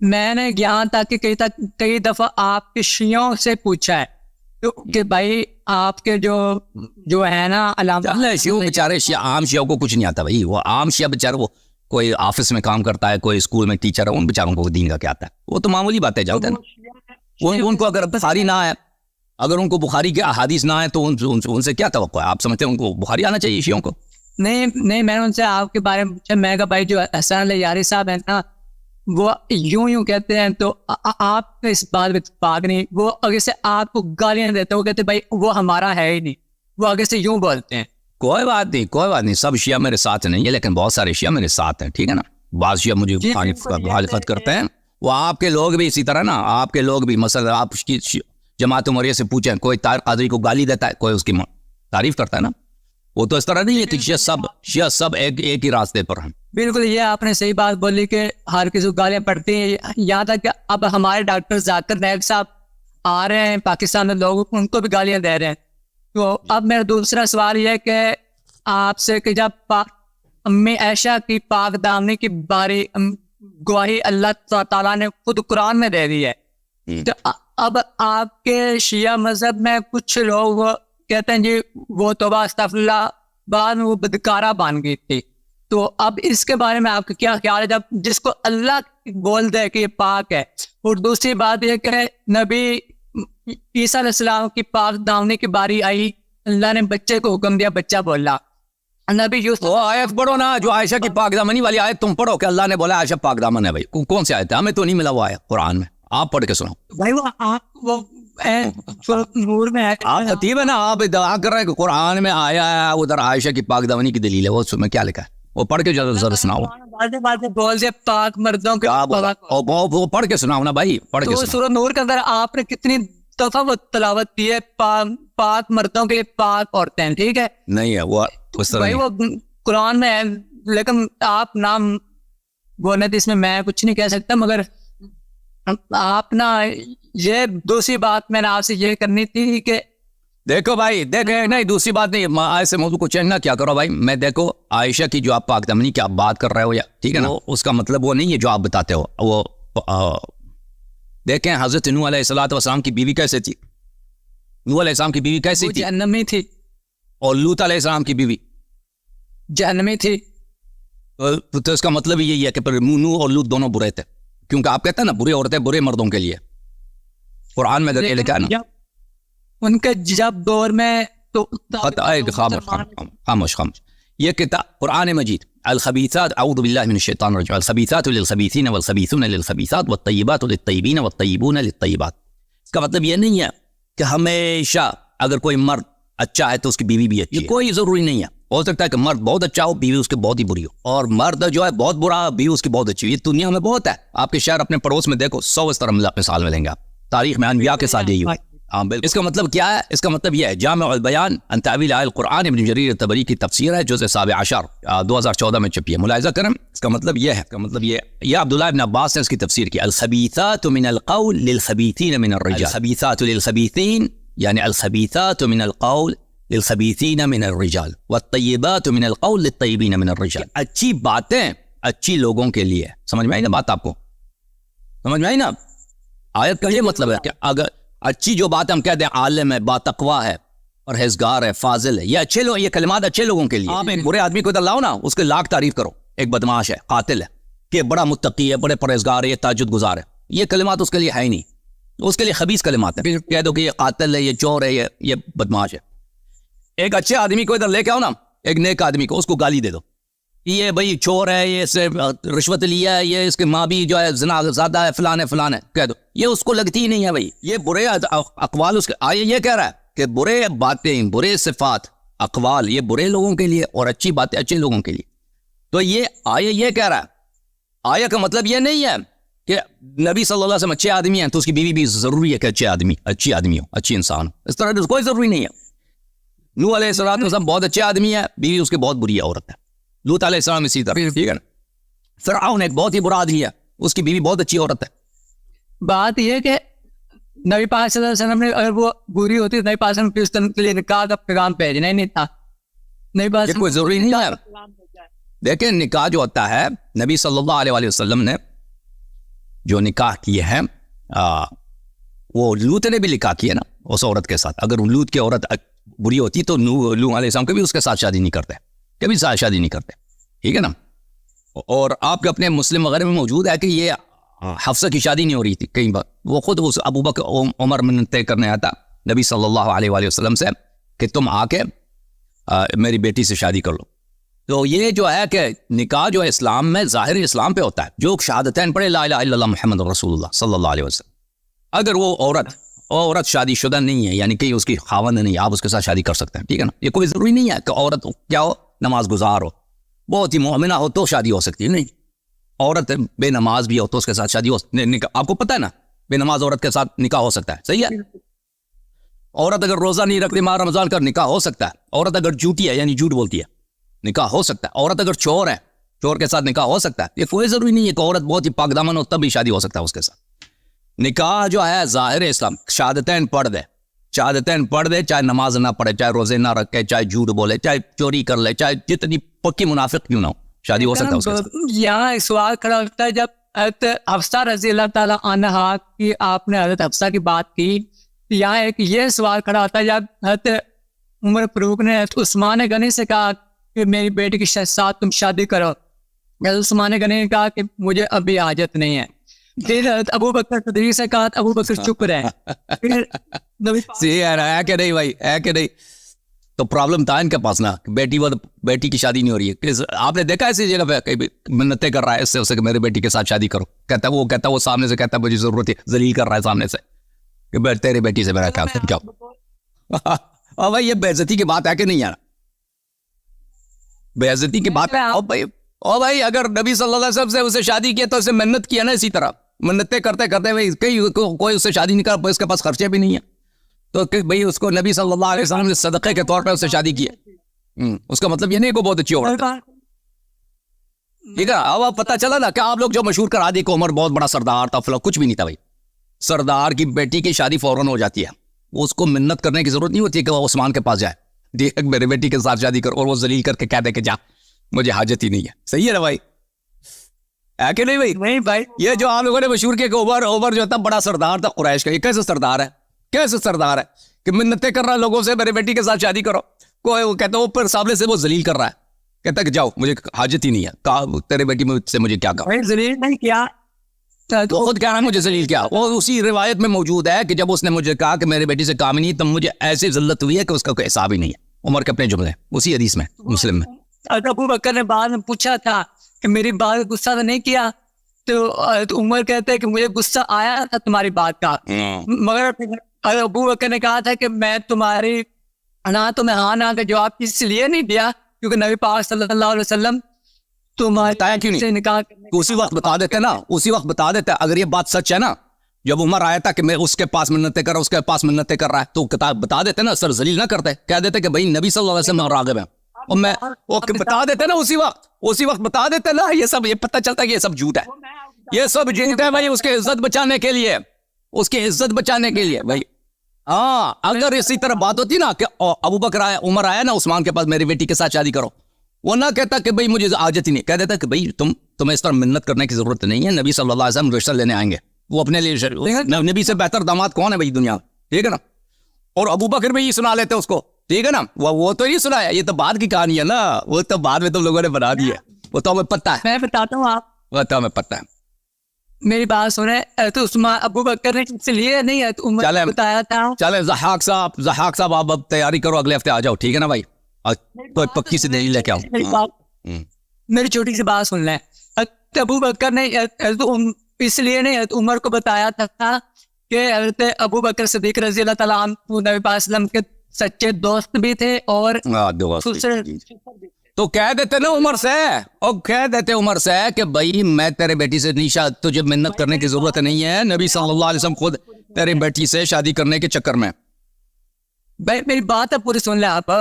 میں نے یہاں تک کہ کئی دفعہ آپ کے شیعوں سے پوچھا ہے کہ بھائی آپ کے جو ہے نا علامہ شیعوں بیچارے عام شیعوں کو کچھ نہیں آتا بھائی. وہ عام شیعہ بیچارے وہ کوئی آفس میں کام کرتا ہے, کوئی اسکول میں ٹیچر ہے, ان بیچاروں کو دین کا کیا آتا ہے؟ وہ تو معمولی باتیں جانتے ہیں. ان کو اگر بخاری نہ آئے, اگر ان کو بخاری کے احادیث نہ آئے تو ان سے کیا توقع ہے؟ آپ سمجھتے ہیں ان کو بخاری آنا چاہیے شیعوں کو؟ نہیں, میں نے ان سے آپ کے بارے میں پوچھا. میں کہا بھائی جو حسن علی یاری صاحب ہیں نا وہ یوں کہتے ہیں, تو آپ اس بات میں اتفاق نہیں. وہ آگے سے آپ کو گالیاں دیتے ہیں, وہ کہتے ہیں بھائی وہ ہمارا ہے ہی نہیں, وہ آگے سے یوں بولتے ہیں. کوئی بات نہیں, سب شیعہ میرے ساتھ نہیں ہے, لیکن بہت سارے شیعہ میرے ساتھ ہیں, ٹھیک ہے نا. بعض شیعہ مجھے مخالفت کرتے ہیں. وہ آپ کے لوگ بھی اسی طرح نا, آپ کے لوگ بھی مثلا آپ کی جماعت عمریہ سے پوچھیں, کوئی طارق قادری کو گالی دیتا ہے, کوئی اس کی تعریف کرتا ہے نا. وہ تو اس طرح نہیں ہے کہ شیعہ سب ایک ہی راستے پر ہیں. بالکل, یہ آپ نے صحیح بات بولی کہ ہر کسی کو گالیاں پڑتی ہیں. یہاں تک کہ اب ہمارے ڈاکٹر ذاکر نائک صاحب آ رہے ہیں پاکستان میں, لوگ ان کو بھی گالیاں دے رہے ہیں. تو اب میرا دوسرا سوال یہ ہے کہ آپ سے کہ جب امی عائشہ کی پاک دامنی کی باری گواہی اللہ تعالیٰ نے خود قرآن میں دے دی ہے, تو اب آپ کے شیعہ مذہب میں کچھ لوگ کہتے ہیں جی وہ توبہ استغفر اللہ, بعد میں وہ بدکارہ بن گئی تھی. تو اب اس کے بارے میں آپ کا کیا خیال ہے جب جس کو اللہ بول دے کہ یہ پاک ہے؟ اور دوسری بات یہ کہ نبی عیسیٰ علیہ السلام کی پاک دامنی کی باری آئی, اللہ نے بچے کو حکم دیا بچہ بولا. نبی یوسف وہ آیت پڑھو نا جو عائشہ کی پاک دامنی والی آیت تم پڑھو کہ اللہ نے بولا عائشہ پاک دامن ہے. بھائی کون سی آیت ہے؟ ہمیں تو نہیں ملا وہ آیت قرآن میں, آپ پڑھ کے سنو بھائی. وہ نور میں ہے, آپ خطیب ہے نا, آپ ادعا کر رہے ہیں کہ قرآن میں آیا ہے ادھر عائشہ کی پاک دامنی کی دلیل ہے, وہ اس میں کیا لکھا ہے؟ وہ پڑھ کے ذرا سناؤ. بول دے پاک مردوں کے, وہ پڑھ کے سناؤ نا بھائی, پڑھ کے سورہ نور کے اندر آپ نے کتنی دفعہ وہ تلاوت کی ہے پاک مردوں کے لیے پاک عورتیں, ٹھیک ہے نہیں ہے وہ اس طرح بھائی, وہ قرآن میں ہے, لیکن آپ نام بولنے تھے اس میں کچھ نہیں کہہ سکتا. مگر آپ نا یہ دوسری بات میں نے آپ سے یہ کرنی تھی کہ دیکھو بھائی, دیکھیں نہیں دوسری بات نہیں, ایسے موضوع کو چینج نہ کیا کرو بھائی. میں دیکھو عائشہ کی جو آپ پاک دامنی کی آپ بات کر رہے ہو یا ٹھیک ہے نا, اس کا مطلب وہ نہیں ہے جو آپ بتاتے ہو. وہ دیکھیں حضرت نوح علیہ السلام کی بیوی کیسے تھی؟ نوح علیہ السلام کی بیوی کیسی تھی؟ جہنمی تھی. اور لوط علیہ السلام کی بیوی جہنمی تھی. تو اس کا مطلب یہی ہے کہ نوح اور لوط دونوں برے تھے, کیونکہ آپ کہتے ہیں نا برے عورتیں برے مردوں کے لیے. قرآن میں یہ لکھا ہے نا ان کے جب دور میں تو خاموش. یہ کتاب قرآن مجید الخبیثات اعوذ باللہ من الشیطان الرجیم الخبیثات للخبیثین والخبیثون للخبیثات والطیبات للطیبین والطیبون للطیبات. اس کا مطلب یہ نہیں ہے کہ ہمیشہ اگر کوئی مرد اچھا ہے تو اس کی بیوی بھی اچھی ہے, کوئی ضروری نہیں ہے. ہو سکتا ہے کہ مرد بہت اچھا ہو بیوی اس کے بہت ہی بری ہو, اور مرد جو ہے بہت برا بیوی اس کی بہت اچھی ہو. یہ دنیا میں بہت ہے, آپ کے شہر اپنے پڑوس میں دیکھو 100 اس طرح مثال ملیں گے آپ, تاریخ میں انبیاء کے ساتھ یہی ہو. اس کا مطلب کیا ہے؟ اس کا مطلب یہ ہے جامع البیان عن تاویل آیات القرآن ابن جریر الطبری کی تفسیر ہے جزء 17 2014 میں چھپی ہے, ملاحظہ کریں. اس کا مطلب یہ ہے, یہ عبداللہ ابن عباس نے اس کی تفسیر کی. الخبیثات من القول للخبیثین من الرجال, الخبیثات للخبیثین یعنی الخبیثات من القول للخبیثین من الرجال والطیبات من القول للطیبین من الرجال. اچھی باتیں اچھی لوگوں کے لیے. سمجھ میں آئی نا بات؟ آپ کو سمجھ میں آئی نا؟ آیت کا یہ مطلب ہے کہ اگر اچھی جو بات ہم کہتے ہیں عالم ہے, باتقوا ہے, پرہیزگار ہے, فاضل ہے, یہ اچھے لوگ, یہ کلمات اچھے لوگوں کے لیے. آپ ایک برے آدمی کو ادھر لاؤ نا, اس کے لاکھ تعریف کرو, ایک بدماش ہے, قاتل ہے, کہ بڑا متقی ہے, بڑے پرہیزگار ہے, یہ تہجد گزار ہے, یہ کلمات اس کے لیے ہے ہی نہیں. اس کے لیے خبیث کلمات ہیں. پھر کہہ دو کہ یہ قاتل ہے, یہ چور ہے, یہ بدماش ہے. ایک اچھے آدمی کو ادھر لے کے آؤ نا, ایک نیک آدمی کو, اس کو گالی دے دو, یہ بھائی چور ہے, یہ سے رشوت لیا ہے, یہ اس کے ماں بھی جو ہے زنا زیادہ ہے, فلاں ہے, کہہ دو. یہ اس کو لگتی ہی نہیں ہے بھائی. یہ برے اقوال اس کے آئے یہ کہہ رہا ہے کہ برے باتیں, برے صفات, اقوال یہ برے لوگوں کے لیے اور اچھی باتیں اچھے لوگوں کے لیے. تو یہ آیہ یہ کہہ رہا ہے. آیہ کا مطلب یہ نہیں ہے کہ نبی صلی اللہ علیہ وسلم اچھے آدمی ہیں تو اس کی بیوی بھی ضروری ہے کہ اچھی آدمی ہو, اچھی انسان ہو. اس طرح کوئی ضروری نہیں ہے. نوح علیہ السلام بہت اچھے آدمی ہے, بیوی اس کی بہت بری عورت ہے. لوط علیہ السلام اسی طرح, ٹھیک ہے نا. فرعون ایک بہت ہی برا آدمی ہے, اس کی بیوی بہت اچھی عورت ہے. بات یہ کہ نبی پاک صلی اللہ علیہ وسلم نے اگر وہ بری ہوتی تو نبی پاک صلی اللہ علیہ وسلم کے لیے نکاح کا پیغام بھیجنا ہی نہیں تھا. نبی پاک یہ کوئی ضروری نہیں ہے. دیکھیں نکاح جو ہوتا ہے, نبی صلی اللہ علیہ وسلم نے جو نکاح کیے ہیں وہ لوط نے بھی نکاح کیا نا اس عورت کے ساتھ. اگر لوط کی عورت بری ہوتی تو نوح علیہ السلام کبھی اس کے ساتھ شادی نہیں کرتے, کبھی ساتھ شادی نہیں کرتے, ٹھیک ہے نا. اور آپ کے اپنے مسلم وغیرہ میں موجود ہے کہ یہ حفصہ کی شادی نہیں ہو رہی تھی کئی بار, وہ خود اس ابو بکر عمر منتیں کرنے آتا نبی صلی اللہ علیہ وآلہ وسلم سے کہ تم آ کے میری بیٹی سے شادی کر لو. تو یہ جو ہے کہ نکاح جو ہے اسلام میں ظاہر اسلام پہ ہوتا ہے, جو شہادتین پڑھے لا الہ الا اللہ محمد رسول اللہ صلی اللہ علیہ وسلم, اگر وہ عورت شادی شدہ نہیں ہے, یعنی کہ اس کی خاوند نہیں, آپ اس کے ساتھ شادی کر سکتے ہیں, ٹھیک ہے نا. یہ کوئی ضروری نہیں ہے کہ عورت کیا ہو, نماز گزار ہو, بہت ہی مومنہ ہو تو شادی ہو سکتی ہے, نہیں. عورت بے نماز بھی ہو تو اس کے ساتھ شادی ہو, آپ کو پتہ ہے نا بے نماز عورت کے ساتھ نکاح ہو سکتا ہے, صحیح ہے. عورت اگر روزہ نہیں رکھتی ماہ رمضان کا نکاح ہو سکتا ہے. عورت اگر جھوٹی ہے یعنی جھوٹ بولتی ہے نکاح ہو سکتا ہے. عورت اگر چور ہے چور کے ساتھ نکاح ہو سکتا ہے. یہ کوئی ضروری نہیں ہے کہ عورت بہت ہی پاک دامن ہو تب بھی شادی ہو سکتا ہے اس کے ساتھ. نکاح جو ہے ظاہر اسلام, شہادتین پڑھ دے, شہادتین پڑھ دے, چاہے نماز نہ پڑھے, چاہے روزے نہ رکھے, چاہے جھوٹ بولے, چاہے چوری کر لے, چاہے جتنی پکی منافق کیوں نہ ہو, شادی ہو سکتا ہے اس کے ساتھ. یہاں سوال کھڑا ہوتا ہے جب حضرت حفصہ رضی اللہ تعالیٰ عنہا کی آپ نے حضرت حفصہ کی بات کی, یہاں ایک یہ سوال کھڑا ہوتا ہے جب حضرت عمر فاروق نے حضرت عثمان غنی سے کہا کہ میری بیٹی کے ساتھ تم شادی کرو, حضرت عثمان غنی نے کہا کہ مجھے ابھی حاجت نہیں ہے. پھر حضرت ابو بکر صدیق سے کہا, ابو بکر چپ رہے. ہے کہ نہیں بھائی, ہے کہ نہیں. تو پرابلم تھا ان کے پاس نا, بیٹی کی شادی نہیں ہو رہی ہے. آپ نے دیکھا ایسی جگہ پہ منتیں کر رہا ہے اس سے اسے کہ میرے بیٹی کے ساتھ شادی کرو, کہتا ہے وہ سامنے سے کہتا ہے مجھے ضرورت ہے, ذلیل کر رہا ہے سامنے سے کہ تیرے بیٹی سے میرا کیا. اور بھائی یہ بے عزتی کی بات ہے کہ نہیں یار, بے عزتی کی بات ہے. اور بھائی اگر نبی صلی اللہ علیہ وسلم سے اسے شادی کیا تو اسے منت کیا نا, اسی طرح منتیں کرتے کرتے بھائی کوئی اس سے شادی نہیں کر, اس کے پاس خرچے بھی نہیں ہیں, تو بھائی اس کو نبی صلی اللہ علیہ وسلم نے صدقے کے طور پر اس سے شادی کی ہے. اس کا مطلب یہ نہیں کہ بہت اچھی عورت ہے, ٹھیک ہے. اب آپ پتہ چلا نا کہ آپ لوگ جو مشہور کرا دی کہ عمر بہت بڑا سردار تھا, فلاں, کچھ بھی نہیں تھا بھائی. سردار کی بیٹی کی شادی فوراً ہو جاتی ہے, اس کو منت کرنے کی ضرورت نہیں ہوتی کہ وہ عثمان کے پاس جائے, دیکھ میرے بیٹی کے ساتھ شادی کر, اور وہ ذلیل کر کے کہہ دے کہ جا مجھے حاجت ہی نہیں ہے. صحیح ہے نا بھائی, ہے کہ نہیں بھائی؟ نہیں بھائی, یہ جو آپ لوگوں نے مشہور کیا کہ عمر جو تھا بڑا سردار تھا قریش کا, یہ کیسے سردار ہے, کیسے سردار ہے کہ منتیں کر رہا ہے لوگوں سے میرے بیٹی کے ساتھ شادی کرو. کوئی وہ کہتا ہے, وہ پھر سامنے سے وہ ذلیل کر رہا ہے, کہتا ہے کہ جاؤ مجھے حاجت ہی نہیں ہے, کہا تیرے بیٹی سے مجھے کیا کہا, ذلیل نہیں کیا, تو خود کہہ رہا ہے مجھے ذلیل کیا. وہ اسی روایت میں موجود ہے کہ جب اس نے مجھے کہا کہ میرے بیٹی سے کام ہی نہیں, تب مجھے ایسی ذلت ہوئی ہے کہ اس کا کوئی حساب ہی نہیں ہے. عمر کے اپنے جملے اسی حدیث میں مسلم میں. ابو بکر نے بعد میں پوچھا تھا کہ میری بات غصہ تو نہیں کیا, تو عمر کہتے ہیں کہ مجھے غصہ آیا تھا تمہاری بات کا, مگر ابو بکر نے کہا تھا کہ میں تمہاری تمہیں ہاں نہ کا جواب اس لیے نہیں دیا کیونکہ نبی پاک صلی اللہ علیہ وسلم تمہارے سے نکاح اسی وقت بتا دیتے نا, اسی وقت بتا دیتے. اگر یہ بات سچ ہے نا, جب عمر آیا تھا کہ میں اس کے پاس منتیں کر رہا, اس کے پاس منتیں کر رہا ہے, تو بتا دیتے نا, سر ذلیل نہ کرتے, کہہ دیتے کہ بھائی نبی صلی اللہ علیہ وسلم راغب ہیں, اور میں بتا دیتے نا اسی وقت بتا دیتے نا. یہ سب یہ پتہ چلتا ہے کہ یہ سب جھوٹ ہے, یہ سب جھوٹ ہے بھائی, اس کی عزت بچانے کے لیے, اس کی عزت بچانے کے لیے بھائی. ہاں اگر اسی طرح بات ہوتی نا کہ ابو بکر آیا, عمر آیا نا عثمان کے پاس میری بیٹی کے ساتھ شادی کرو, وہ نہ کہتا کہ بھائی مجھے حاجت ہی نہیں, کہہ دیتا کہ بھائی تمہیں اس طرح منت کرنے کی ضرورت نہیں ہے, نبی صلی اللہ علیہ وسلم رشتہ لینے آئیں گے, وہ اپنے لیے نبی سے بہتر داماد کون ہے بھائی دنیا میں, ٹھیک ہے نا. اور ابو بکر بھی یہ سنا لیتے اس کو, ٹھیک ہے نا. وہ تو نہیں سنایا, یہ تو بعد کی کہانی ہے نا, وہ تو بعد میں تم لوگوں نے بنا دی ہے, وہ تو ہمیں پتہ ہے. میں بتاتا ہوں آپ, وہ تو ہمیں پتہ ہے. میری بات سنیں, تو عثمان ابو بکر نے اس لیے نہیں ہے تو عمر نے بتایا تھا. چلے ضحاک صاحب آپ اب تیاری کرو, اگلے ہفتے آ جاؤ, ٹھیک ہے نا بھائی, کوئی پکی سے دلیل لے کے آؤ. میری چھوٹی سی بات سن لیں. ابو بکر نے اس لیے نہیں عمر کو بتایا تھا کہ حضرت ابو بکر صدیق رضی اللہ تعالیٰ عنہ نبی پاک صلی اللہ علیہ وسلم کے سچے دوست بھی تھے اور تو کہہ دیتے نا عمر سے, اور کہہ دیتے عمر سے کہ بھائی میں تیرے بیٹی سے نیشا, تجھے منت کرنے کی ضرورت نہیں ہے, نبی صلی اللہ علیہ وسلم خود تیرے بیٹی سے شادی کرنے کے چکر میں. بھائی میری بات پوری سن لیں آپ.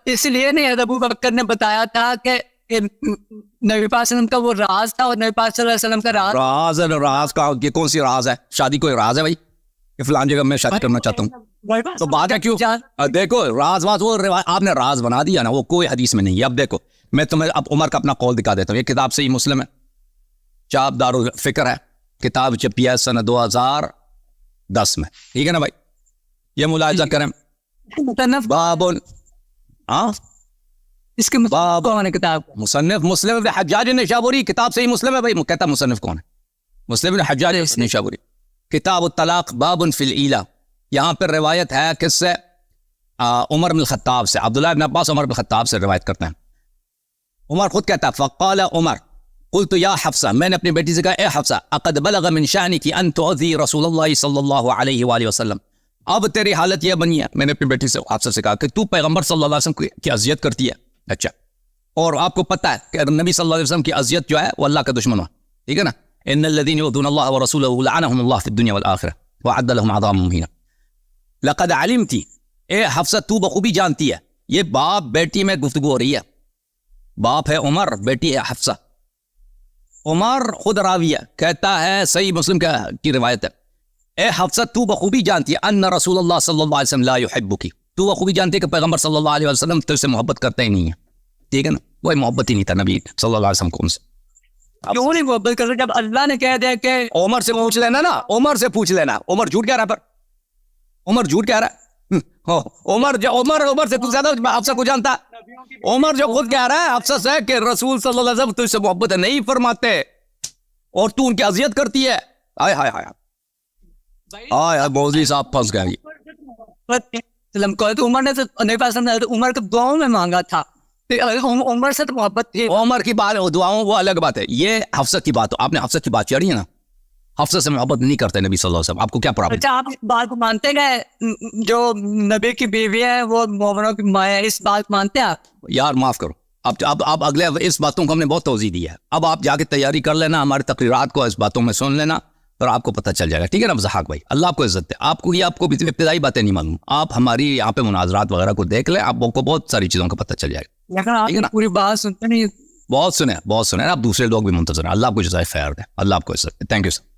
اس لیے نہیں ابو بکر نے بتایا تھا کہ نبی پاک صلی اللہ علیہ وسلم کا وہ راز تھا, اور نبی پاک صلی اللہ علیہ وسلم کا راز کا یہ کون سی راز ہے؟ شادی کوئی راز ہے بھائی کہ فلان جگہ میں شادی کرنا چاہتا ہوں, تو بات ہے کیوں؟ دیکھو راز وہ آپ نے راز بنا دیا نا, وہ کوئی حدیث میں نہیں ہے. اب دیکھو میں تمہیں اب عمر کا اپنا قول دکھا دیتا ہوں, یہ کتاب سے ہی مسلم ہے, چاپ دار الفکر ہے, کتاب چھپی ہے سن 2010 میں. ٹھیک ہے نا بھائی, یہ ملاحظہ کریں. مصنف بابن ہاں اس کے مصنف کون ہے کتاب؟ مصنف مسلم بن حجاج نشابوری. کتاب صحیح مسلم ہے بھائی, کہتا مصنف کون ہے؟ مسلم بن حجاج نشابوری. کتاب الطلاق بابن فی العیلہ. یہاں پر روایت ہے کس سے؟ عمر بن الخطاب سے. عبداللہ بن عباس عمر بن الخطاب سے روایت کرتے ہیں. عمر خود کہتا ہے فقال عمر قلت یا حفصہ, میں نے اپنی بیٹی سے کہا اے حفصہ اقد بلغ من شأنک ان تعذی رسول اللہ صلی اللہ علیہ وآلہ وسلم, اب تیری حالت یہ بنی ہے. میں نے اپنی بیٹی سے حفصہ سے کہا کہ تو پیغمبر صلی اللہ علیہ وسلم کی اذیت کرتی ہے. اچھا, اور آپ کو پتہ ہے کہ نبی صلی اللہ علیہ وسلم کی اذیت جو ہے وہ اللہ کا دشمن ہے. ٹھیک ہے نا, ان الذین یؤذون اللہ ورسولہ لعنهم اللہ فی الدنیا والآخرہ وأعد لهم عذابا مہینا. لقد علمتی, اے حفصہ تو بخوبی جانتی ہے. یہ باپ بیٹی میں گفتگو ہو رہی ہے. باپ ہے عمر, بیٹی ہے حفصہ. عمر خود راوی ہے, کہتا ہے صحیح مسلم کی روایت ہے, اے حفصہ تو بخوبی جانتی ہے ان رسول اللہ صلی اللہ علیہ وسلم لا يحبکی, تو بخوبی جانتی ہے کہ پیغمبر صلی اللہ علیہ وسلم تجھ سے محبت کرتا ہی نہیں ہے. ٹھیک ہے نا, وہ محبت ہی نہیں تھا نبی صلی اللہ علیہ وسلم کو ان سے. کیوں نہیں محبت کرتے جب اللہ نے کہہ دیا کہ عمر سے پوچھ لینا نا, عمر سے پوچھ لینا. عمر جھوٹ کہہ رہا ہے, پر عمر جھوٹ کہہ رہا ہے. عمر سے تو زیادہ حفصہ کو جانتا. عمر جو خود کہہ رہا ہے حفصہ سے کہ رسول صلی اللہ علیہ وسلم تجھ سے محبت نہیں فرماتے اور تو ان کی اذیت کرتی ہے. ہائے ہائے ہائے ہائے, مولوی صاحب پھنس گئے. عمر نے تو نہیں پسند, عمر کو دعاؤں میں مانگا تھا. عمر سے تو محبت تھی. عمر کی بات دعاؤں وہ الگ بات ہے, یہ حفصہ کی بات. آپ نے حفصہ کی بات چڑھی ہے نا, حفصہ سے محبت نہیں کرتے نبی صلی اللہ علیہ وسلم. آپ کو کیا پرابلم؟ اچھا, آپ اس بات کو مانتے گئے جو نبی کی بیوی ہے وہ مومنوں کی ماں ہے, اس بات مانتے ہیں آپ؟ یار معاف کرو, اب اگلے اس باتوں کو ہم نے بہت توضیح دی ہے. اب آپ جا کے تیاری کر لینا, ہماری تقریرات کو اس باتوں میں سن لینا, اور آپ کو پتہ چل جائے گا. ٹھیک ہے نا ضحاک بھائی, اللہ آپ کو عزت ہے. آپ کو بھی ابتدائی باتیں نہیں معلوم, آپ ہماری یہاں پہ مناظرات وغیرہ کو دیکھ لیں, آپ کو بہت ساری چیزوں کا پتہ چل جائے گا. لیکن آپ پوری بات سنتے نہیں. بہت سنے, آپ دوسرے لوگ بھی منتظر ہیں. اللہ آپ کو جزائے خیر دے, اللہ آپ کو عزت دے. Thank you sir.